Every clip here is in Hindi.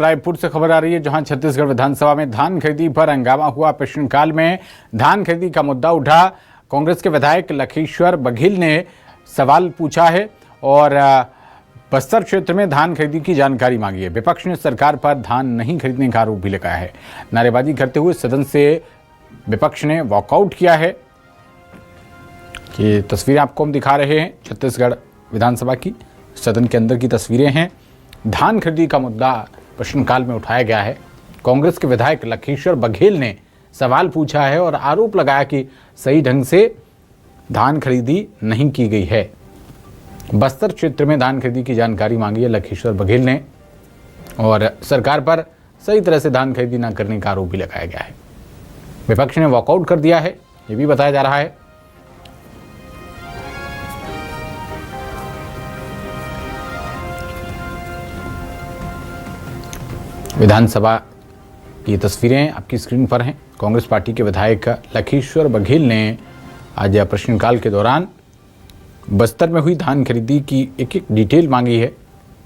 रायपुर से खबर आ रही है, जहां छत्तीसगढ़ विधानसभा में धान खरीदी पर हंगामा हुआ। प्रश्नकाल में धान खरीदी का मुद्दा उठा। कांग्रेस के विधायक लखीश्वर बघेल ने सवाल पूछा है और बस्तर क्षेत्र में धान खरीदी की जानकारी मांगी है। विपक्ष ने सरकार पर धान नहीं खरीदने का आरोप भी लगाया है। नारेबाजी करते हुए सदन से विपक्ष ने वॉकआउट किया है। ये तस्वीरें आपको हम दिखा रहे हैं, छत्तीसगढ़ विधानसभा की सदन के अंदर की तस्वीरें हैं। धान खरीदी का मुद्दा प्रश्नकाल में उठाया गया है। कांग्रेस के विधायक लखीश्वर बघेल ने सवाल पूछा है और आरोप लगाया कि सही ढंग से धान खरीदी नहीं की गई है। बस्तर क्षेत्र में धान खरीदी की जानकारी मांगी है लखीश्वर बघेल ने और सरकार पर सही तरह से धान खरीदी न करने का आरोप भी लगाया गया है। विपक्ष ने वॉकआउट कर दिया है, ये भी बताया जा रहा है। विधानसभा की तस्वीरें आपकी स्क्रीन पर हैं। कांग्रेस पार्टी के विधायक लखीश्वर बघेल ने आज प्रश्नकाल के दौरान बस्तर में हुई धान खरीदी की एक एक डिटेल मांगी है,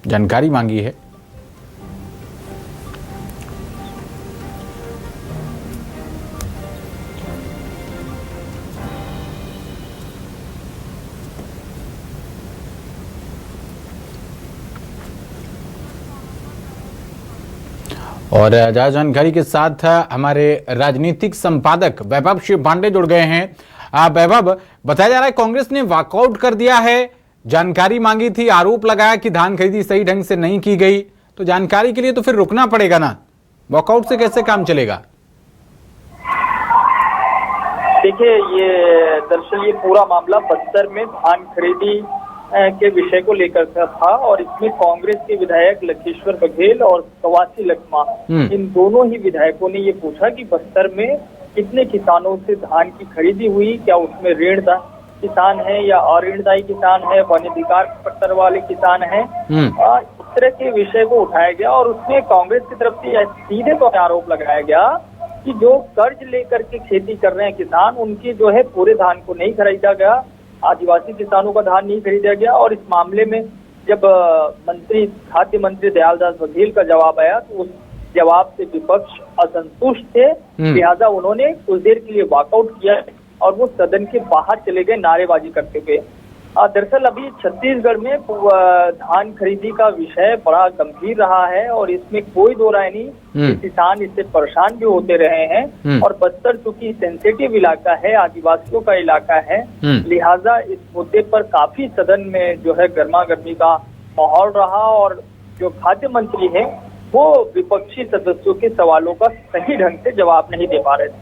जानकारी मांगी है। और ज्यादा जानकारी के साथ हमारे राजनीतिक संपादक वैभव शिव पांडे जुड़ गए हैं। वैभव, बताया जा रहा है कांग्रेस ने वॉकआउट कर दिया है, जानकारी मांगी थी, आरोप लगाया कि धान खरीदी सही ढंग से नहीं की गई, तो जानकारी के लिए तो फिर रुकना पड़ेगा ना, वॉकआउट से कैसे काम चलेगा? देखिए, ये दरअसल ये पूरा मामला बस्तर में धान खरीदी के विषय को लेकर था और इसमें कांग्रेस के विधायक लखीश्वर बघेल और कवासी लखमा इन दोनों ही विधायकों ने ये पूछा कि बस्तर में कितने किसानों से धान की खरीदी हुई, क्या उसमें ऋणदायी किसान है या अऋणदायी किसान है, वनाधिकार पट्टर वाले किसान है। इस तरह के विषय को उठाया गया और उसमें कांग्रेस की तरफ से सीधे तौर आरोप लगाया गया कि जो कर्ज लेकर के खेती कर रहे हैं किसान, उनकी जो है पूरे धान को नहीं खरीदा गया, आदिवासी किसानों का धान नहीं खरीदा गया। और इस मामले में जब खाद्य मंत्री दयालदास बघेल का जवाब आया तो उस जवाब से विपक्ष असंतुष्ट थे, लिहाजा उन्होंने कुछ देर के लिए वॉकआउट किया और वो सदन के बाहर चले गए नारेबाजी करते हुए। दरअसल अभी छत्तीसगढ़ में धान खरीदी का विषय बड़ा गंभीर रहा है और इसमें कोई दो राय नहीं, किसान इससे परेशान भी होते रहे हैं और बस्तर चूंकि सेंसिटिव इलाका है, आदिवासियों का इलाका है, लिहाजा इस मुद्दे पर काफी सदन में जो है गर्मा गर्मी का माहौल रहा और जो खाद्य मंत्री है वो विपक्षी सदस्यों के सवालों का सही ढंग से जवाब नहीं दे पा रहे थे।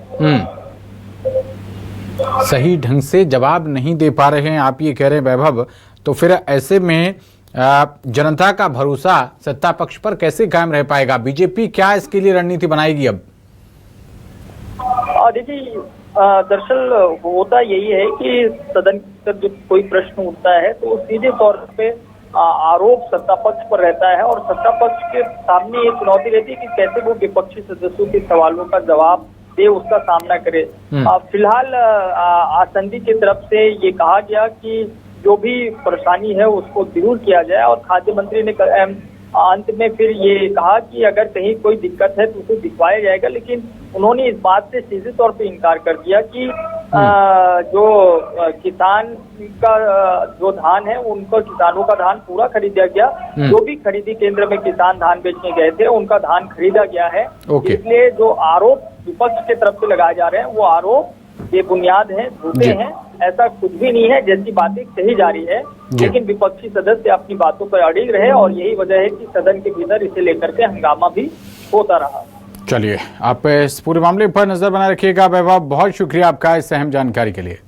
सही ढंग से जवाब नहीं दे पा रहे हैं, आप ये कह रहे हैं वैभव, तो फिर ऐसे में जनता का भरोसा सत्ता पक्ष पर कैसे कायम रह पाएगा? बीजेपी क्या इसके लिए रणनीति बनाएगी अब? देखिए, दरअसल होता यही है कि सदन पर जब कोई प्रश्न उठता है तो सीधे तौर पे आरोप सत्ता पक्ष पर रहता है और सत्ता पक्ष के सामने ये चुनौती रहती है कि कैसे वो विपक्षी सदस्यों के सवालों का जवाब दे, उसका सामना करे। फिलहाल आसंदी की तरफ से ये कहा गया कि जो भी परेशानी है उसको दूर किया जाए और खाद्य मंत्री ने अंत में फिर ये कहा कि अगर कहीं कोई दिक्कत है तो उसे दिखवाया जाएगा, लेकिन उन्होंने इस बात से सीधे तौर पे इनकार कर दिया कि जो किसान का जो धान है उनको किसानों का धान पूरा खरीदा गया। जो भी खरीदी केंद्र में किसान धान बेचने गए थे उनका धान खरीदा गया है। इसलिए जो आरोप विपक्ष की तरफ से लगाए जा रहे हैं वो आरोप बेबुनियाद हैं, झूठे हैं, ऐसा कुछ भी नहीं है, जैसी बातें कही जा रही है। लेकिन विपक्षी सदस्य अपनी बातों पर अड़िग रहे और यही वजह है कि सदन के भीतर इसे लेकर के हंगामा भी होता रहा। चलिए, आप इस पूरे मामले पर नजर बनाए रखिएगा। वैभव, बहुत शुक्रिया आपका इस अहम जानकारी के लिए।